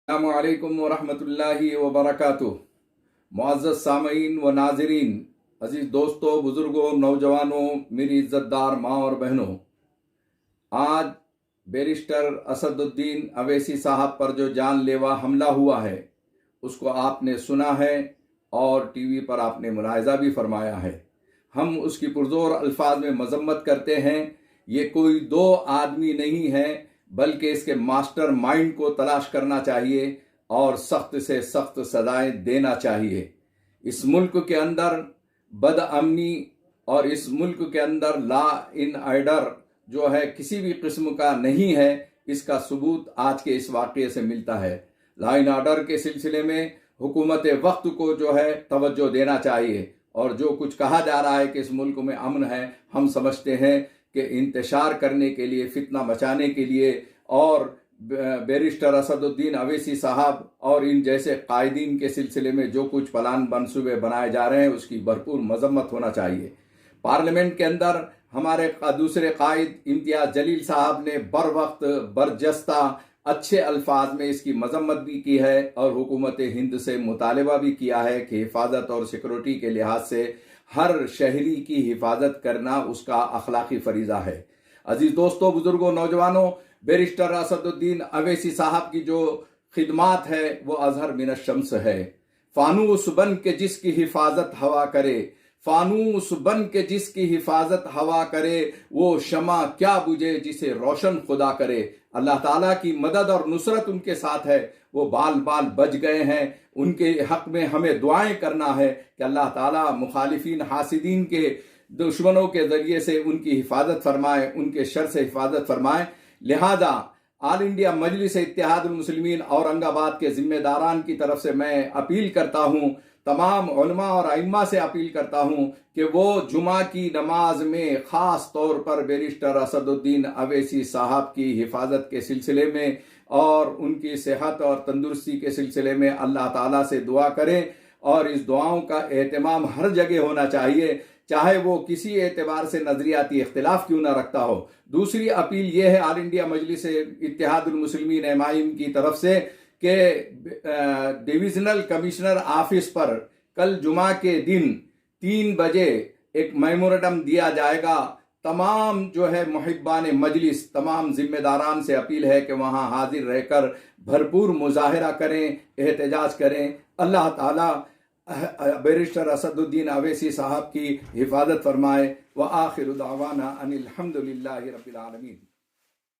अस्सलामुअलैकुम वरहमतुल्लाहि वबरकातुह। मुअज़्ज़ज़ सामईन व नाज़रीन, अजीज़ दोस्तों, बुज़ुर्गों, नौजवानों, मेरी इज़्ज़तदार माँ और बहनों, आज बैरिस्टर असदुद्दीन अवैसी साहब पर जो जानलेवा हमला हुआ है उसको आपने सुना है और टीवी पर आपने मुलाहिज़ा भी फरमाया है। हम उसकी पुरज़ोर अल्फाज में मज़म्मत करते हैं। ये कोई दो आदमी नहीं है, बल्कि इसके मास्टर माइंड को तलाश करना चाहिए और सख्त से सख्त सजाएं देना चाहिए। इस मुल्क के अंदर बदअमनी और इस मुल्क के अंदर ला इन आर्डर जो है किसी भी किस्म का नहीं है, इसका सबूत आज के इस वाक़ये से मिलता है। ला इन आर्डर के सिलसिले में हुकूमत वक्त को जो है तवज्जो देना चाहिए, और जो कुछ कहा जा रहा है कि इस मुल्क में अमन है, हम समझते हैं कि इंतशार करने के लिए, फितना मचाने के लिए और बैरिस्टर असदुद्दीन अवैसी साहब और इन जैसे कायदीन के सिलसिले में जो कुछ प्लान मनसूबे बनाए जा रहे हैं उसकी भरपूर मजम्मत होना चाहिए। पार्लियामेंट के अंदर हमारे दूसरे कायद इम्तियाज जलील साहब ने बर वक्त बरजस्ता अच्छे अल्फाज में इसकी मजम्मत भी की है और हुकूमत हिंद से मुतालबा भी किया है कि हिफाजत और सिक्योरिटी के लिहाज से हर शहरी की हिफाजत करना उसका अखलाकी फरीज़ा है। अजीज दोस्तों, बुजुर्गों, नौजवानों, बैरिस्टर असदुद्दीन अवैसी साहब की जो खिदमात है वो अजहर मिन शम्स है। फानूस बन के जिसकी हिफाजत हवा करे, फानूस बन के जिसकी हिफाजत हवा करे, वो शमा क्या बुझे जिसे रोशन खुदा करे। अल्लाह ताला की मदद और नुसरत उनके साथ है, वो बाल बाल बच गए हैं। उनके हक में हमें दुआएं करना है कि अल्लाह ताला मुखालिफिन हासिदीन के दुश्मनों के जरिए से उनकी हिफाजत फरमाए, उनके शर से हिफाजत फरमाए। लिहाजा ऑल इंडिया मजलिस इत्तेहादुल मुस्लिमीन औरंगाबाद के जिम्मेदारान की तरफ से मैं अपील करता हूँ, तमाम उलमा और अइम्मा से अपील करता हूँ कि वो जुमा की नमाज में ख़ास तौर पर बैरिस्टर असदुद्दीन अवैसी साहब की हिफाजत के सिलसिले में और उनकी सेहत और तंदुरुस्ती के सिलसिले में अल्लाह ताला से दुआ करें, और इस दुआओं का एहतमाम हर जगह होना चाहिए, चाहे वो किसी एतबार से नजरियाती इख्तिलाफ क्यों ना रखता हो। दूसरी अपील ये है ऑल इंडिया मजलिस इत्तेहादुल मुस्लिमीन एमआईएम की तरफ से कि डिविजनल कमिश्नर ऑफिस पर कल जुमा के दिन 3 बजे एक मेमोरेंडम दिया जाएगा। तमाम जो है मुहिब्बान मजलिस, तमाम जिम्मेदारान से अपील है कि वहाँ हाजिर रहकर भरपूर मुजाहिरा करें, एहतजाज करें। अल्लाह ताला बैरिस्टर असदुद्दीन अवैसी साहब की हिफाजत फरमाए। व आखिर दावाना अनिल हम्दुलिल्लाहि रब्बिल आलमीन।